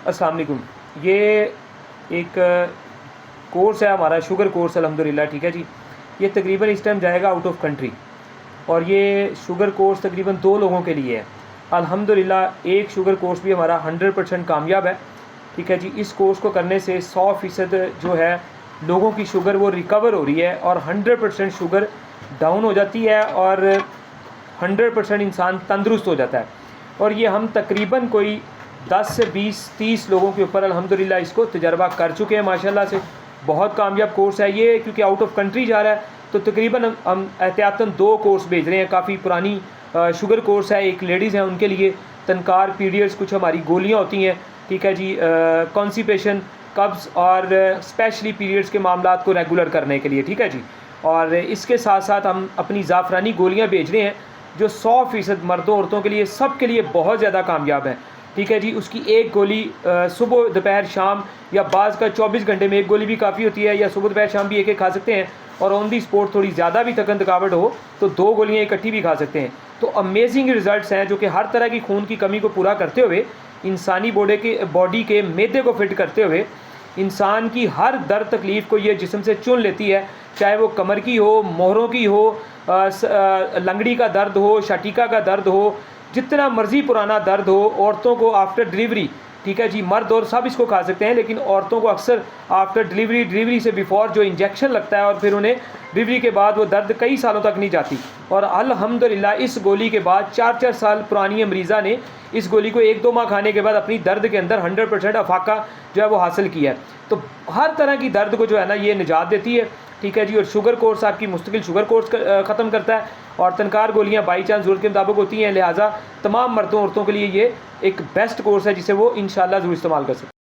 अस्सलाम वालेकुम। ये एक कोर्स है हमारा, शुगर कोर्स अल्हम्दुलिल्लाह, ठीक है जी। ये तकरीबन इस टाइम जाएगा आउट ऑफ कंट्री, और ये शुगर कोर्स तकरीबन 2 लोगों के लिए है। अल्हम्दुलिल्लाह एक शुगर कोर्स भी हमारा 100% कामयाब है, ठीक है जी। इस कोर्स को करने से 100% जो है लोगों की शुगर वो रिकवर हो रही है, और 100% शुगर डाउन हो जाती है, और 100% इंसान तंदुरुस्त हो जाता है। और ये हम तकरीबन कोई 10 से 20-30 लोगों के ऊपर अल्हम्दुलिल्लाह इसको तजर्बा कर चुके हैं माशाल्लाह से। बहुत कामयाब कोर्स है ये, क्योंकि आउट ऑफ कंट्री जा रहा है तो तकरीबन हम एहतियातन 2 कोर्स भेज रहे हैं। काफ़ी पुरानी शुगर कोर्स है, एक लेडीज़ हैं उनके लिए, तनकार पीरियड्स, कुछ हमारी गोलियाँ होती हैं, ठीक है जी, कॉन्स्टिपेशन, कब्ज़ और स्पेशली पीरियड्स के मामलात को रेगुलर करने के लिए, ठीक है जी। और इसके साथ साथ हम अपनी ज़ाफ़रानी गोलियाँ भेज रहे हैं जो 100% मर्दों औरतों के लिए, सब के लिए बहुत ज़्यादा कामयाब है, ठीक है जी। उसकी एक गोली सुबह दोपहर शाम, या बाज़ का 24 घंटे में एक गोली भी काफ़ी होती है, या सुबह दोपहर शाम भी एक खा सकते हैं। और ऑन दी स्पॉट थोड़ी ज़्यादा भी थकन थकावट हो तो 2 गोलियाँ इकट्ठी भी खा सकते हैं। तो अमेजिंग रिज़ल्ट्स हैं, जो कि हर तरह की खून की कमी को पूरा करते हुए, इंसानी बॉडी के मैदे को फिट करते हुए, इंसान की हर दर्द तकलीफ़ को ये जिस्म से चुन लेती है, चाहे वो कमर की हो, मोहरों की हो, लंगड़ी का दर्द हो, शटीका का दर्द हो, जितना मर्ज़ी पुराना दर्द हो। औरतों को आफ्टर डिलीवरी, ठीक है जी, मर्द और सब इसको खा सकते हैं, लेकिन औरतों को अक्सर आफ्टर डिलीवरी से बिफ़ोर जो इंजेक्शन लगता है, और फिर उन्हें डिलीवरी के बाद वो दर्द कई सालों तक नहीं जाती। और अल्हम्दुलिल्लाह इस गोली के बाद 4-4 साल पुरानी मरीज़ा ने इस गोली को 1-2 माह खाने के बाद अपनी दर्द के अंदर 100% अफाका जो है वो हासिल किया है। तो हर तरह की दर्द को जो है ना ये निजात देती है, ठीक है जी। और शुगर कोर्स आपकी मुस्तकिल शुगर कोर्स ख़त्म करता है, और तनकार गोलियाँ बाई चांस ज़रूरत के मुताबिक होती हैं, लिहाजा तमाम मर्दों औरतों के लिए ये एक बेस्ट कोर्स है, जिसे वो इंशाल्लाह ज़रूर इस्तेमाल कर सकते हैं।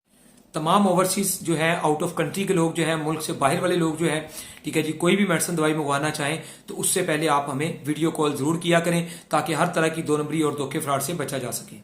तमाम ओवरसीज जो है, आउट ऑफ कंट्री के लोग जो है, मुल्क से बाहर वाले लोग जो है, ठीक है जी, कोई भी मेडिसिन दवाई मंगवाना चाहें तो उससे पहले आप हमें वीडियो कॉल जरूर किया करें, ताकि हर तरह की 2 नंबरी और धोखे फ्रॉड से बचा जा सके।